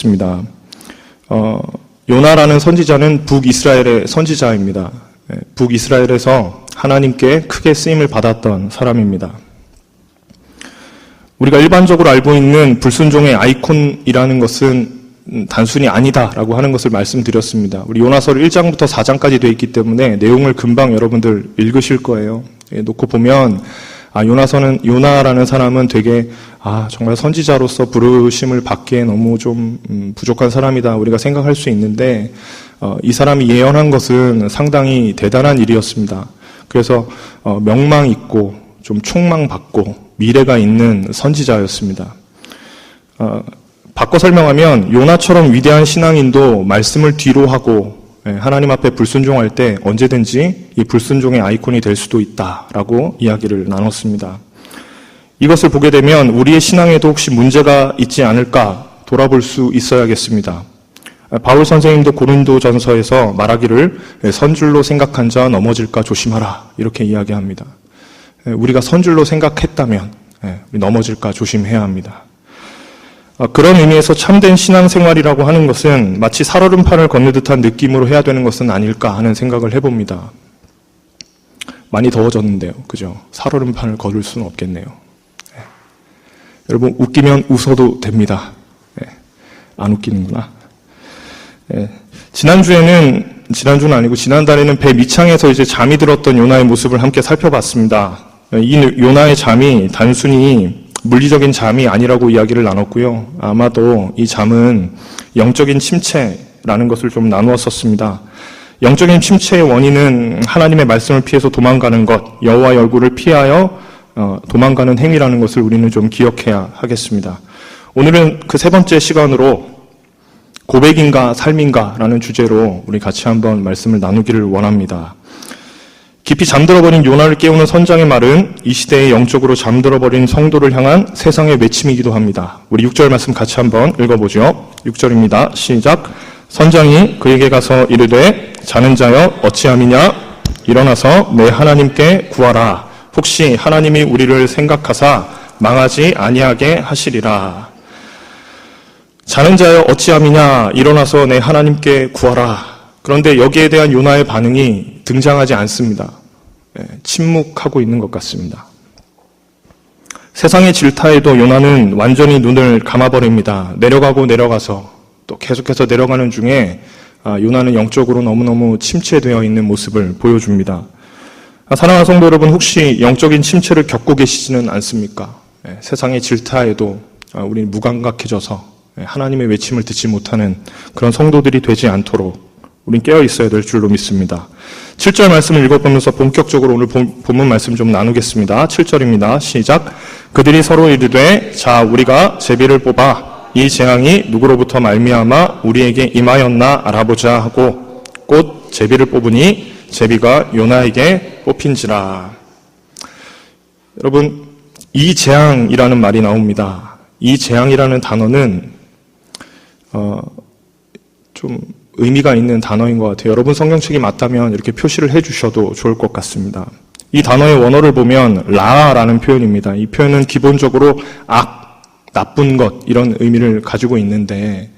나누겠습니다. 요나라는 선지자는 북이스라엘의 선지자입니다. 북이스라엘에서 하나님께 크게 쓰임을 받았던 사람입니다. 우리가 일반적으로 알고 있는 불순종의 아이콘이라는 것은 단순히 아니다라고 하는 것을 말씀드렸습니다. 우리 요나서를 1장부터 4장까지 되어 있기 때문에 내용을 금방 여러분들 읽으실 거예요. 놓고 보면 요나라는 사람은 되게 정말 선지자로서 부르심을 받기에 너무 좀 부족한 사람이다 우리가 생각할 수 있는데 이 사람이 예언한 것은 상당히 대단한 일이었습니다. 그래서 명망 있고 좀 촉망받고 미래가 있는 선지자였습니다. 바꿔 설명하면 요나처럼 위대한 신앙인도 말씀을 뒤로 하고 하나님 앞에 불순종할 때 언제든지 이 불순종의 아이콘이 될 수도 있다라고 이야기를 나눴습니다. 이것을 보게 되면 우리의 신앙에도 혹시 문제가 있지 않을까 돌아볼 수 있어야겠습니다. 바울 선생님도 고린도전서에서 말하기를 선줄로 생각한 자 넘어질까 조심하라 이렇게 이야기합니다. 우리가 선줄로 생각했다면 넘어질까 조심해야 합니다. 그런 의미에서 참된 신앙생활이라고 하는 것은 마치 살얼음판을 걷는 듯한 느낌으로 해야 되는 것은 아닐까 하는 생각을 해봅니다. 많이 더워졌는데요. 그죠? 살얼음판을 걸을 수는 없겠네요. 여러분 웃기면 웃어도 됩니다. 안 웃기는구나. 지난주는 아니고 지난달에는 배 밑창에서 이제 잠이 들었던 요나의 모습을 함께 살펴봤습니다. 이 요나의 잠이 단순히 물리적인 잠이 아니라고 이야기를 나눴고요. 아마도 이 잠은 영적인 침체라는 것을 좀 나누었었습니다. 영적인 침체의 원인은 하나님의 말씀을 피해서 도망가는 것, 여호와의 얼굴을 피하여 도망가는 행위라는 것을 우리는 좀 기억해야 하겠습니다. 오늘은 그 세 번째 시간으로 고백인가 삶인가라는 주제로 우리 같이 한번 말씀을 나누기를 원합니다. 깊이 잠들어버린 요나를 깨우는 선장의 말은 이 시대에 영적으로 잠들어버린 성도를 향한 세상의 외침이기도 합니다. 우리 6절 말씀 같이 한번 읽어보죠. 6절입니다. 시작. 선장이 그에게 가서 이르되 자는 자여 어찌함이냐 일어나서 내 하나님께 구하라. 혹시 하나님이 우리를 생각하사 망하지 아니하게 하시리라. 자는 자여 어찌함이냐 일어나서 내 하나님께 구하라. 그런데 여기에 대한 요나의 반응이 등장하지 않습니다. 침묵하고 있는 것 같습니다. 세상의 질타에도 요나는 완전히 눈을 감아버립니다. 내려가서 또 계속해서 내려가는 중에 요나는 영적으로 너무너무 침체되어 있는 모습을 보여줍니다. 사랑하는 성도 여러분, 혹시 영적인 침체를 겪고 계시지는 않습니까? 세상의 질타에도 우리는 무감각해져서 하나님의 외침을 듣지 못하는 그런 성도들이 되지 않도록 우린 깨어 있어야 될 줄로 믿습니다. 7절 말씀을 읽어보면서 본격적으로 오늘 본문 말씀 좀 나누겠습니다. 7절입니다. 시작. 그들이 서로 이르되 자 우리가 제비를 뽑아 이 재앙이 누구로부터 말미암아 우리에게 임하였나 알아보자 하고 곧 제비를 뽑으니 제비가 요나에게 뽑힌지라. 여러분, 이 재앙이라는 말이 나옵니다. 이 재앙이라는 단어는 좀 의미가 있는 단어인 것 같아요. 여러분 성경책이 맞다면 이렇게 표시를 해주셔도 좋을 것 같습니다. 이 단어의 원어를 보면 라라는 표현입니다. 이 표현은 기본적으로 악, 나쁜 것 이런 의미를 가지고 있는데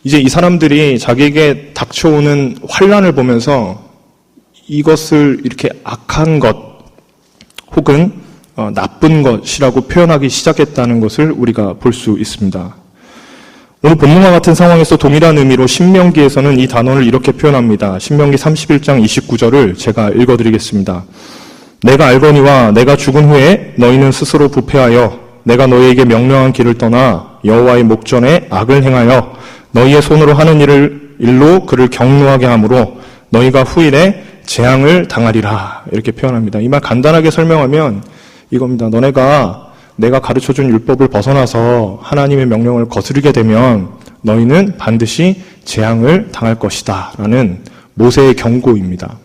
이제 이 사람들이 자기에게 닥쳐오는 환난을 보면서 이것을 이렇게 악한 것 혹은 나쁜 것이라고 표현하기 시작했다는 것을 우리가 볼 수 있습니다. 오늘 본문과 같은 상황에서 동일한 의미로 신명기에서는 이 단어를 이렇게 표현합니다. 신명기 31장 29절을 제가 읽어드리겠습니다. 내가 알거니와 내가 죽은 후에 너희는 스스로 부패하여 내가 너희에게 명령한 길을 떠나 여호와의 목전에 악을 행하여 너희의 손으로 하는 일로 그를 경노하게 하므로 너희가 후일에 재앙을 당하리라. 이렇게 표현합니다. 이 말 간단하게 설명하면 이겁니다. 내가 가르쳐준 율법을 벗어나서 하나님의 명령을 거스르게 되면 너희는 반드시 재앙을 당할 것이다 라는 모세의 경고입니다.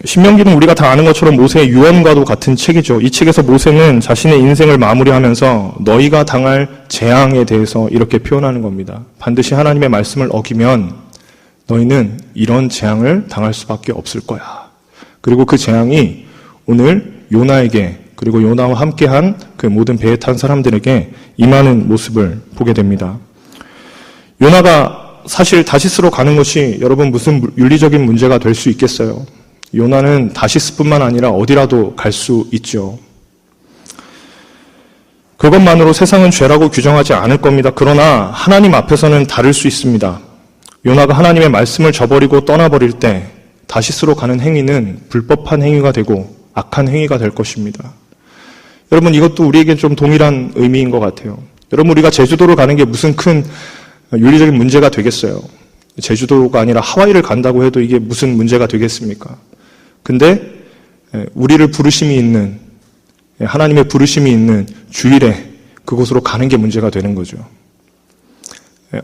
신명기는 우리가 다 아는 것처럼 모세의 유언과도 같은 책이죠. 이 책에서 모세는 자신의 인생을 마무리하면서 너희가 당할 재앙에 대해서 이렇게 표현하는 겁니다. 반드시 하나님의 말씀을 어기면 너희는 이런 재앙을 당할 수밖에 없을 거야. 그리고 그 재앙이 오늘 요나에게 그리고 요나와 함께한 그 모든 배에 탄 사람들에게 임하는 모습을 보게 됩니다. 요나가 사실 다시스로 가는 것이 여러분 무슨 윤리적인 문제가 될 수 있겠어요? 요나는 다시스뿐만 아니라 어디라도 갈 수 있죠. 그것만으로 세상은 죄라고 규정하지 않을 겁니다. 그러나 하나님 앞에서는 다를 수 있습니다. 요나가 하나님의 말씀을 저버리고 떠나버릴 때 다시스로 가는 행위는 불법한 행위가 되고 악한 행위가 될 것입니다. 여러분, 이것도 우리에게 좀 동일한 의미인 것 같아요. 여러분, 우리가 제주도를 가는 게 무슨 큰 윤리적인 문제가 되겠어요? 제주도가 아니라 하와이를 간다고 해도 이게 무슨 문제가 되겠습니까? 근데 우리를 부르심이 있는, 하나님의 부르심이 있는 주일에 그곳으로 가는 게 문제가 되는 거죠.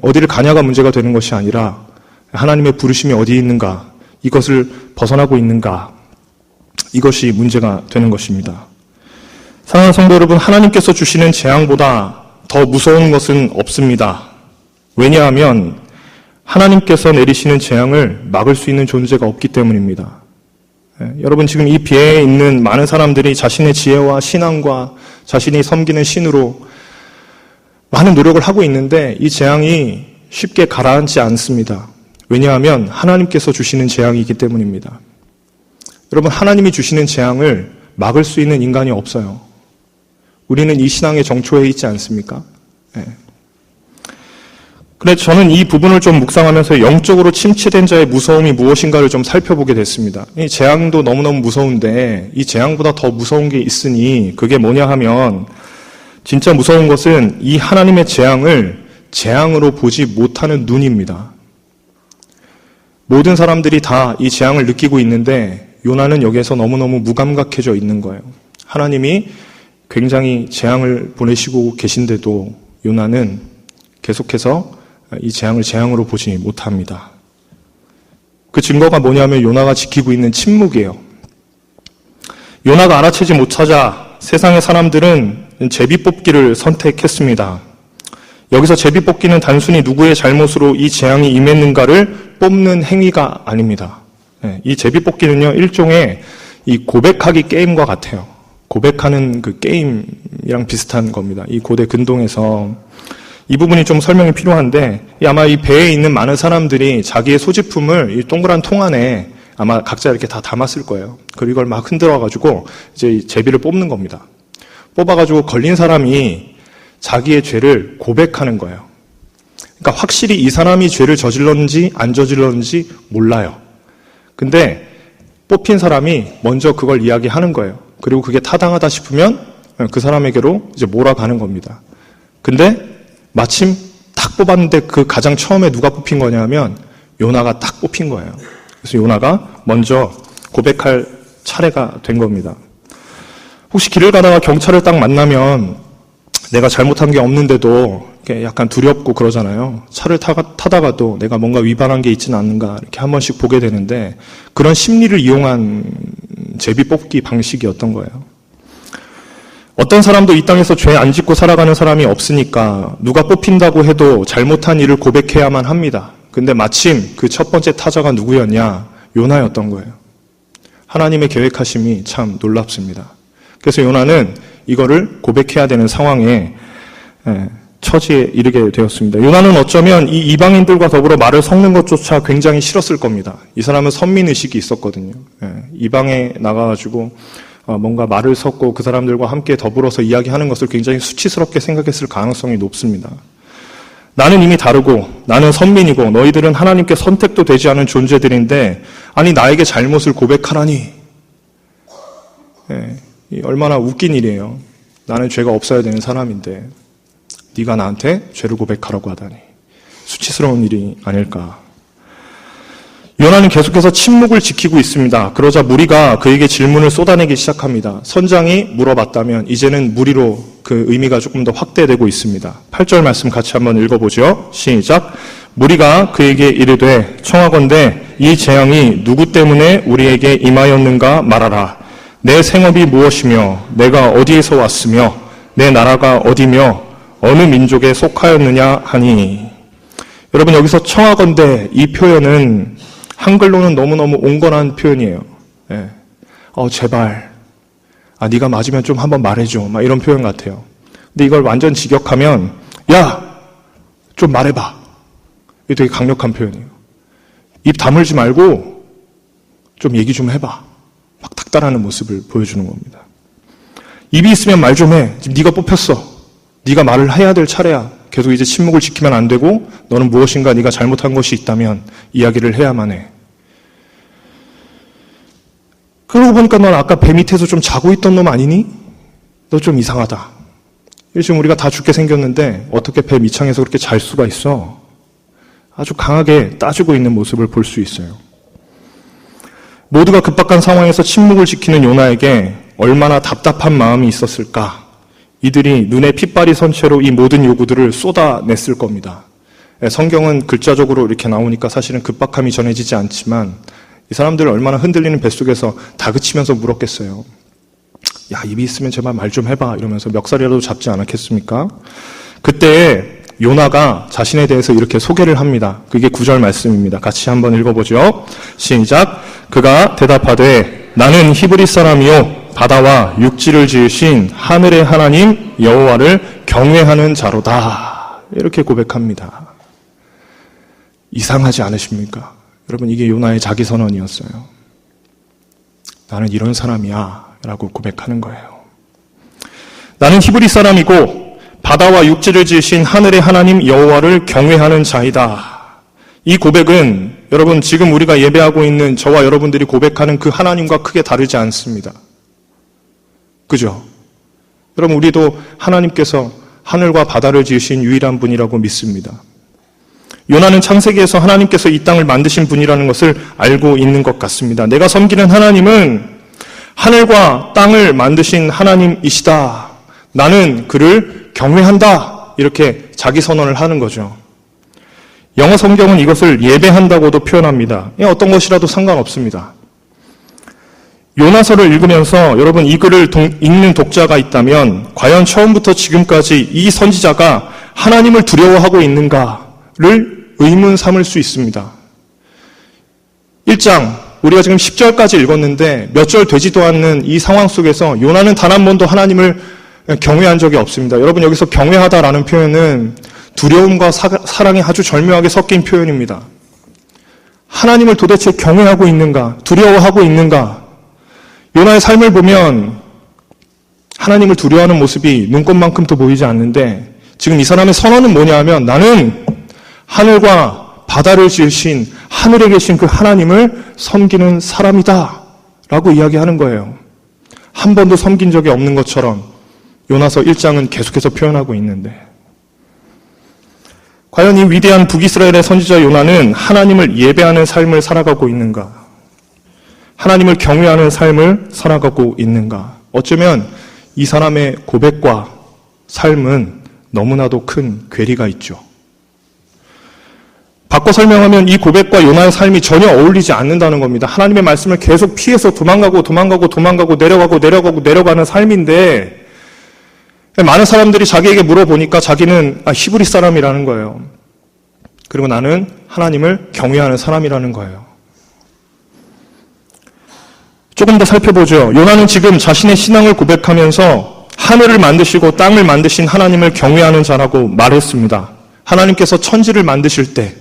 어디를 가냐가 문제가 되는 것이 아니라 하나님의 부르심이 어디 있는가, 이것을 벗어나고 있는가, 이것이 문제가 되는 것입니다. 사랑하는 성도 여러분, 하나님께서 주시는 재앙보다 더 무서운 것은 없습니다. 왜냐하면 하나님께서 내리시는 재앙을 막을 수 있는 존재가 없기 때문입니다. 여러분, 지금 이 배에 있는 많은 사람들이 자신의 지혜와 신앙과 자신이 섬기는 신으로 많은 노력을 하고 있는데 이 재앙이 쉽게 가라앉지 않습니다. 왜냐하면 하나님께서 주시는 재앙이기 때문입니다. 여러분, 하나님이 주시는 재앙을 막을 수 있는 인간이 없어요. 우리는 이 신앙의 정초에 있지 않습니까? 그래서 저는 이 부분을 좀 묵상하면서 영적으로 침체된 자의 무서움이 무엇인가를 좀 살펴보게 됐습니다. 이 재앙도 너무너무 무서운데 이 재앙보다 더 무서운 게 있으니 그게 뭐냐 하면 진짜 무서운 것은 이 하나님의 재앙을 재앙으로 보지 못하는 눈입니다. 모든 사람들이 다 이 재앙을 느끼고 있는데 요나는 여기에서 너무너무 무감각해져 있는 거예요. 하나님이 굉장히 재앙을 보내시고 계신데도 요나는 계속해서 이 재앙을 재앙으로 보지 못합니다. 그 증거가 뭐냐면 요나가 지키고 있는 침묵이에요. 요나가 알아채지 못하자 세상의 사람들은 제비뽑기를 선택했습니다. 여기서 제비뽑기는 단순히 누구의 잘못으로 이 재앙이 임했는가를 뽑는 행위가 아닙니다. 이 제비뽑기는요, 일종의 이 고백하기 게임과 같아요. 고백하는 그 게임이랑 비슷한 겁니다. 이 고대 근동에서 이 부분이 좀 설명이 필요한데 아마 이 배에 있는 많은 사람들이 자기의 소지품을 이 동그란 통 안에 아마 각자 이렇게 다 담았을 거예요. 그리고 이걸 막 흔들어가지고 이제 이 제비를 뽑는 겁니다. 뽑아가지고 걸린 사람이 자기의 죄를 고백하는 거예요. 그러니까 확실히 이 사람이 죄를 저질렀는지 안 저질렀는지 몰라요. 근데 뽑힌 사람이 먼저 그걸 이야기하는 거예요. 그리고 그게 타당하다 싶으면 그 사람에게로 이제 몰아가는 겁니다. 근데 마침 딱 뽑았는데 그 가장 처음에 누가 뽑힌 거냐면 요나가 딱 뽑힌 거예요. 그래서 요나가 먼저 고백할 차례가 된 겁니다. 혹시 길을 가다가 경찰을 딱 만나면 내가 잘못한 게 없는데도 이렇게 약간 두렵고 그러잖아요. 차를 타다가도 내가 뭔가 위반한 게 있지는 않는가 이렇게 한 번씩 보게 되는데 그런 심리를 이용한 제비 뽑기 방식이었던 거예요. 어떤 사람도 이 땅에서 죄 안 짓고 살아가는 사람이 없으니까 누가 뽑힌다고 해도 잘못한 일을 고백해야만 합니다. 근데 마침 그 첫 번째 타자가 누구였냐? 요나였던 거예요. 하나님의 계획하심이 참 놀랍습니다. 그래서 요나는 이거를 고백해야 되는 상황에 처지에 이르게 되었습니다. 요나는 어쩌면 이 이방인들과 더불어 말을 섞는 것조차 굉장히 싫었을 겁니다. 이 사람은 선민의식이 있었거든요. 이방에 나가가지고 뭔가 말을 섞고 그 사람들과 함께 더불어서 이야기하는 것을 굉장히 수치스럽게 생각했을 가능성이 높습니다. 나는 이미 다르고 나는 선민이고 너희들은 하나님께 선택도 되지 않은 존재들인데 아니 나에게 잘못을 고백하라니. 얼마나 웃긴 일이에요. 나는 죄가 없어야 되는 사람인데 네가 나한테 죄를 고백하라고 하다니. 수치스러운 일이 아닐까. 요나는 계속해서 침묵을 지키고 있습니다. 그러자 무리가 그에게 질문을 쏟아내기 시작합니다. 선장이 물어봤다면 이제는 무리로 그 의미가 조금 더 확대되고 있습니다. 8절 말씀 같이 한번 읽어보죠. 시작. 무리가 그에게 이르되 청하건대 이 재앙이 누구 때문에 우리에게 임하였는가 말하라. 내 생업이 무엇이며 내가 어디에서 왔으며 내 나라가 어디며 어느 민족에 속하였느냐 하니. 여러분, 여기서 청하건대 이 표현은 한글로는 너무너무 온건한 표현이에요. 제발. 네가 맞으면 좀 한번 말해줘. 막 이런 표현 같아요. 근데 이걸 완전 직역하면, 야! 좀 말해봐. 이게 되게 강력한 표현이에요. 입 다물지 말고 좀 얘기 좀 해봐. 막 닥달하는 모습을 보여주는 겁니다. 입이 있으면 말 좀 해. 지금 네가 뽑혔어. 네가 말을 해야 될 차례야. 계속 이제 침묵을 지키면 안 되고 너는 무엇인가 네가 잘못한 것이 있다면 이야기를 해야만 해. 그러고 보니까 넌 아까 배 밑에서 좀 자고 있던 놈 아니니? 너 좀 이상하다. 지금 우리가 다 죽게 생겼는데 어떻게 배 밑창에서 그렇게 잘 수가 있어? 아주 강하게 따지고 있는 모습을 볼 수 있어요. 모두가 급박한 상황에서 침묵을 지키는 요나에게 얼마나 답답한 마음이 있었을까? 이들이 눈에 핏발이 선 채로 이 모든 요구들을 쏟아냈을 겁니다. 성경은 글자적으로 이렇게 나오니까 사실은 급박함이 전해지지 않지만 이 사람들 얼마나 흔들리는 뱃속에서 다그치면서 물었겠어요. 야, 입이 있으면 제발 말 좀 해봐. 이러면서 멱살이라도 잡지 않았겠습니까? 그때 요나가 자신에 대해서 이렇게 소개를 합니다. 그게 9절 말씀입니다. 같이 한번 읽어보죠. 시작. 그가 대답하되 나는 히브리 사람이요 바다와 육지를 지으신 하늘의 하나님 여호와를 경외하는 자로다. 이렇게 고백합니다. 이상하지 않으십니까? 여러분, 이게 요나의 자기 선언이었어요. 나는 이런 사람이야 라고 고백하는 거예요. 나는 히브리 사람이고 바다와 육지를 지으신 하늘의 하나님 여호와를 경외하는 자이다. 이 고백은 여러분 지금 우리가 예배하고 있는 저와 여러분들이 고백하는 그 하나님과 크게 다르지 않습니다. 그죠? 여러분, 우리도 하나님께서 하늘과 바다를 지으신 유일한 분이라고 믿습니다. 요나는 창세기에서 하나님께서 이 땅을 만드신 분이라는 것을 알고 있는 것 같습니다. 내가 섬기는 하나님은 하늘과 땅을 만드신 하나님이시다. 나는 그를 경외한다. 이렇게 자기 선언을 하는 거죠. 영어 성경은 이것을 예배한다고도 표현합니다. 어떤 것이라도 상관없습니다. 요나서를 읽으면서 여러분 이 글을 읽는 독자가 있다면 과연 처음부터 지금까지 이 선지자가 하나님을 두려워하고 있는가를 의문 삼을 수 있습니다. 1장 우리가 지금 10절까지 읽었는데 몇 절 되지도 않는 이 상황 속에서 요나는 단 한 번도 하나님을 경외한 적이 없습니다. 여러분, 여기서 경외하다라는 표현은 두려움과 사랑이 아주 절묘하게 섞인 표현입니다. 하나님을 도대체 경외하고 있는가? 두려워하고 있는가? 요나의 삶을 보면 하나님을 두려워하는 모습이 눈꽃만큼도 보이지 않는데 지금 이 사람의 선언은 뭐냐 하면 나는 하늘과 바다를 지으신 하늘에 계신 그 하나님을 섬기는 사람이다 라고 이야기하는 거예요. 한 번도 섬긴 적이 없는 것처럼 요나서 1장은 계속해서 표현하고 있는데 과연 이 위대한 북이스라엘의 선지자 요나는 하나님을 예배하는 삶을 살아가고 있는가? 하나님을 경외하는 삶을 살아가고 있는가? 어쩌면 이 사람의 고백과 삶은 너무나도 큰 괴리가 있죠. 바꿔 설명하면 이 고백과 요나의 삶이 전혀 어울리지 않는다는 겁니다. 하나님의 말씀을 계속 피해서 도망가고 내려가는 삶인데 많은 사람들이 자기에게 물어보니까 자기는 히브리 사람이라는 거예요. 그리고 나는 하나님을 경외하는 사람이라는 거예요. 조금 더 살펴보죠. 요나는 지금 자신의 신앙을 고백하면서 하늘을 만드시고 땅을 만드신 하나님을 경외하는 자라고 말했습니다. 하나님께서 천지를 만드실 때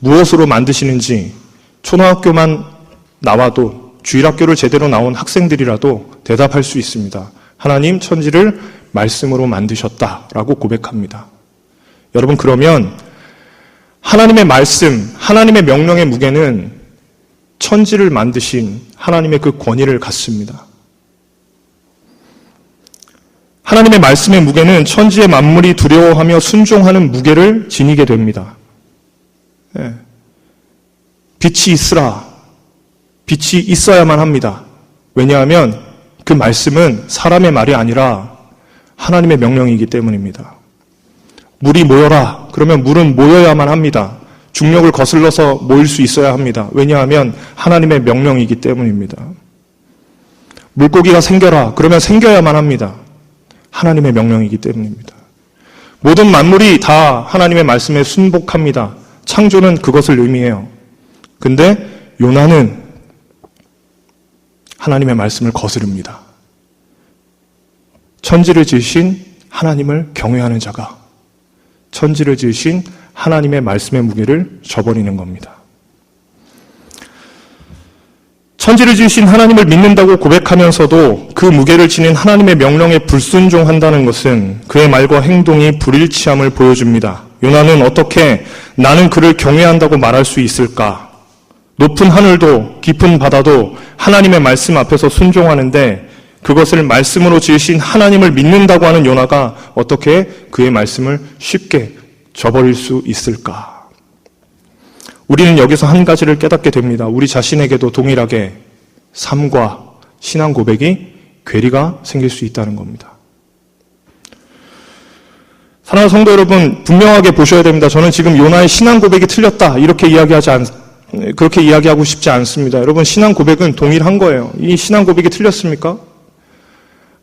무엇으로 만드시는지 초등학교만 나와도 주일학교를 제대로 나온 학생들이라도 대답할 수 있습니다. 하나님 천지를 말씀으로 만드셨다라고 고백합니다. 여러분, 그러면 하나님의 말씀, 하나님의 명령의 무게는 천지를 만드신 하나님의 그 권위를 갖습니다. 하나님의 말씀의 무게는 천지의 만물이 두려워하며 순종하는 무게를 지니게 됩니다. 빛이 있으라. 빛이 있어야만 합니다. 왜냐하면 그 말씀은 사람의 말이 아니라 하나님의 명령이기 때문입니다. 물이 모여라. 그러면 물은 모여야만 합니다. 중력을 거슬러서 모일 수 있어야 합니다. 왜냐하면 하나님의 명령이기 때문입니다. 물고기가 생겨라. 그러면 생겨야만 합니다. 하나님의 명령이기 때문입니다. 모든 만물이 다 하나님의 말씀에 순복합니다. 창조는 그것을 의미해요. 근데 요나는 하나님의 말씀을 거스릅니다. 천지를 지으신 하나님을 경외하는 자가 천지를 지으신 하나님의 말씀의 무게를 저버리는 겁니다. 천지를 지으신 하나님을 믿는다고 고백하면서도 그 무게를 지닌 하나님의 명령에 불순종한다는 것은 그의 말과 행동이 불일치함을 보여줍니다. 요나는 어떻게 나는 그를 경외한다고 말할 수 있을까? 높은 하늘도 깊은 바다도 하나님의 말씀 앞에서 순종하는데 그것을 말씀으로 지으신 하나님을 믿는다고 하는 요나가 어떻게 그의 말씀을 쉽게 저버릴 수 있을까? 우리는 여기서 한 가지를 깨닫게 됩니다. 우리 자신에게도 동일하게 삶과 신앙 고백이 괴리가 생길 수 있다는 겁니다. 사랑하는 성도 여러분, 분명하게 보셔야 됩니다. 저는 지금 요나의 신앙 고백이 틀렸다 이렇게 그렇게 이야기하고 싶지 않습니다. 여러분, 신앙 고백은 동일한 거예요. 이 신앙 고백이 틀렸습니까?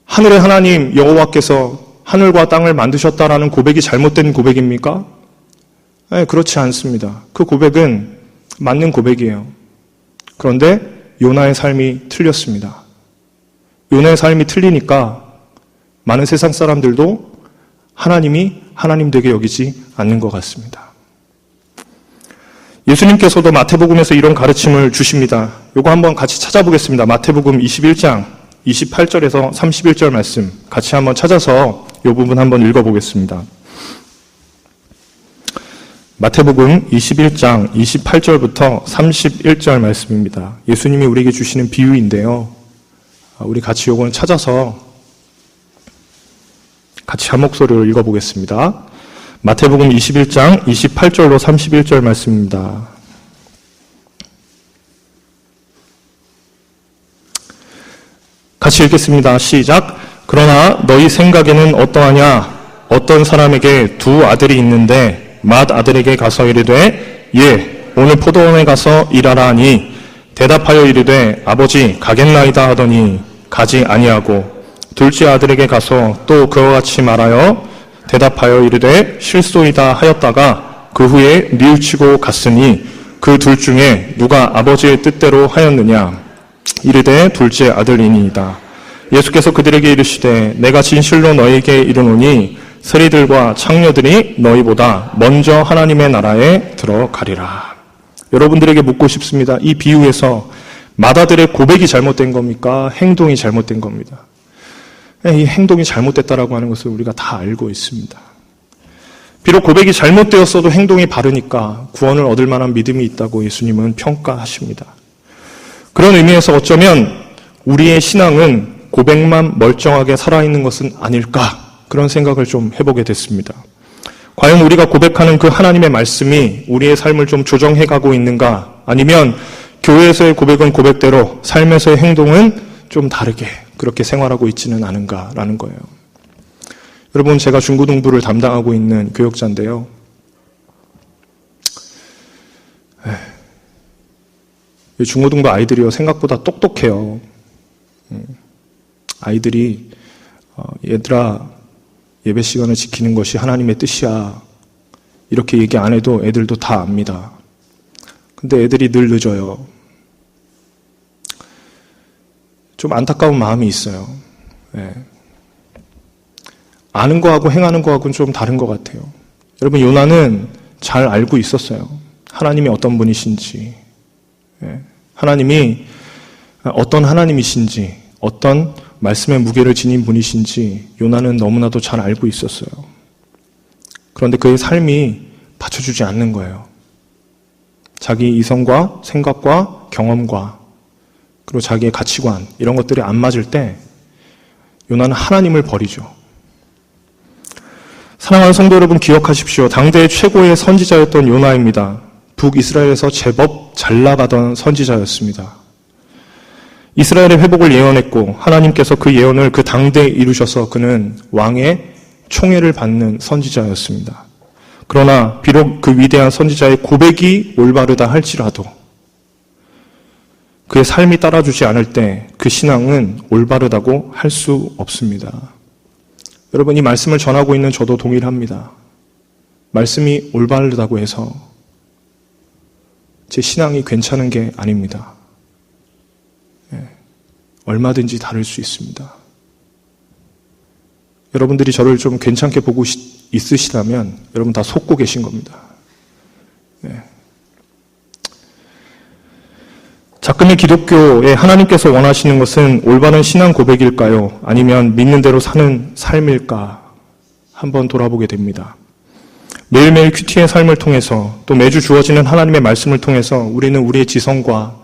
하늘의 하나님 여호와께서 하늘과 땅을 만드셨다라는 고백이 잘못된 고백입니까? 네, 그렇지 않습니다. 그 고백은 맞는 고백이에요. 그런데 요나의 삶이 틀렸습니다. 요나의 삶이 틀리니까 많은 세상 사람들도 하나님이 하나님 되게 여기지 않는 것 같습니다. 예수님께서도 마태복음에서 이런 가르침을 주십니다. 이거 한번 같이 찾아보겠습니다. 마태복음 21장 28절에서 31절 말씀 같이 한번 찾아서 이 부분 한번 읽어보겠습니다. 마태복음 21장 28절부터 31절 말씀입니다. 예수님이 우리에게 주시는 비유인데요. 우리 같이 요거는 찾아서 같이 한 목소리로 읽어보겠습니다. 마태복음 21장 28절로 31절 말씀입니다. 같이 읽겠습니다. 시작. 그러나 너희 생각에는 어떠하냐? 어떤 사람에게 두 아들이 있는데 맏아들에게 가서 이르되 예, 오늘 포도원에 가서 일하라 하니 대답하여 이르되 아버지 가겠나이다 하더니 가지 아니하고 둘째 아들에게 가서 또 그와 같이 말하여 대답하여 이르되 실소이다 하였다가 그 후에 뉘우치고 갔으니 그 둘 중에 누가 아버지의 뜻대로 하였느냐? 이르되 둘째 아들이니이다. 예수께서 그들에게 이르시되 내가 진실로 너희에게 이르노니 세리들과 창녀들이 너희보다 먼저 하나님의 나라에 들어가리라. 여러분들에게 묻고 싶습니다. 이 비유에서 맏아들의 고백이 잘못된 겁니까? 행동이 잘못된 겁니다. 이 행동이 잘못됐다라고 하는 것을 우리가 다 알고 있습니다. 비록 고백이 잘못되었어도 행동이 바르니까 구원을 얻을 만한 믿음이 있다고 예수님은 평가하십니다. 그런 의미에서 어쩌면 우리의 신앙은 고백만 멀쩡하게 살아있는 것은 아닐까, 그런 생각을 좀 해보게 됐습니다. 과연 우리가 고백하는 그 하나님의 말씀이 우리의 삶을 좀 조정해가고 있는가, 아니면 교회에서의 고백은 고백대로 삶에서의 행동은 좀 다르게 그렇게 생활하고 있지는 않은가라는 거예요. 여러분, 제가 중고등부를 담당하고 있는 교역자인데요. 중고등부 아이들이요, 생각보다 똑똑해요. 아이들이 얘들아, 예배 시간을 지키는 것이 하나님의 뜻이야, 이렇게 얘기 안 해도 애들도 다 압니다. 근데 애들이 늘 늦어요. 좀 안타까운 마음이 있어요. 네. 아는 거하고 행하는 거하고는 좀 다른 것 같아요. 여러분, 요나는 잘 알고 있었어요. 하나님이 어떤 분이신지, 하나님이 어떤 하나님이신지, 어떤 말씀의 무게를 지닌 분이신지 요나는 너무나도 잘 알고 있었어요. 그런데 그의 삶이 받쳐주지 않는 거예요. 자기 이성과 생각과 경험과 그리고 자기의 가치관, 이런 것들이 안 맞을 때 요나는 하나님을 버리죠. 사랑하는 성도 여러분, 기억하십시오. 당대의 최고의 선지자였던 요나입니다. 북이스라엘에서 제법 잘 나가던 선지자였습니다. 이스라엘의 회복을 예언했고 하나님께서 그 예언을 그 당대에 이루셔서 그는 왕의 총애를 받는 선지자였습니다. 그러나 비록 그 위대한 선지자의 고백이 올바르다 할지라도 그의 삶이 따라주지 않을 때 그 신앙은 올바르다고 할 수 없습니다. 여러분, 이 말씀을 전하고 있는 저도 동일합니다. 말씀이 올바르다고 해서 제 신앙이 괜찮은 게 아닙니다. 얼마든지 다를 수 있습니다. 여러분들이 저를 좀 괜찮게 보고 있으시다면 여러분 다 속고 계신 겁니다. 네. 작금의 기독교에 하나님께서 원하시는 것은 올바른 신앙 고백일까요? 아니면 믿는 대로 사는 삶일까? 한번 돌아보게 됩니다. 매일매일 큐티의 삶을 통해서 또 매주 주어지는 하나님의 말씀을 통해서 우리는 우리의 지성과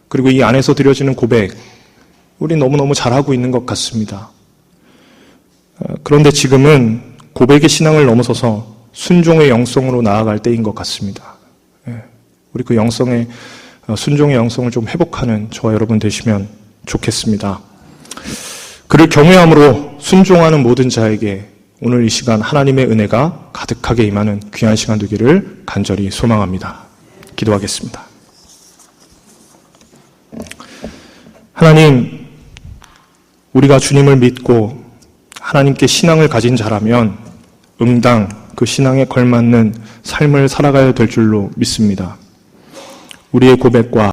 그리고 이 안에서 드려지는 고백, 우리 너무너무 잘하고 있는 것 같습니다. 그런데 지금은 고백의 신앙을 넘어서서 순종의 영성으로 나아갈 때인 것 같습니다. 우리 그 영성의 순종의 영성을 좀 회복하는 저와 여러분 되시면 좋겠습니다. 그를 경외함으로 순종하는 모든 자에게 오늘 이 시간 하나님의 은혜가 가득하게 임하는 귀한 시간 되기를 간절히 소망합니다. 기도하겠습니다. 하나님, 우리가 주님을 믿고 하나님께 신앙을 가진 자라면 응당 그 신앙에 걸맞는 삶을 살아가야 될 줄로 믿습니다. 우리의 고백과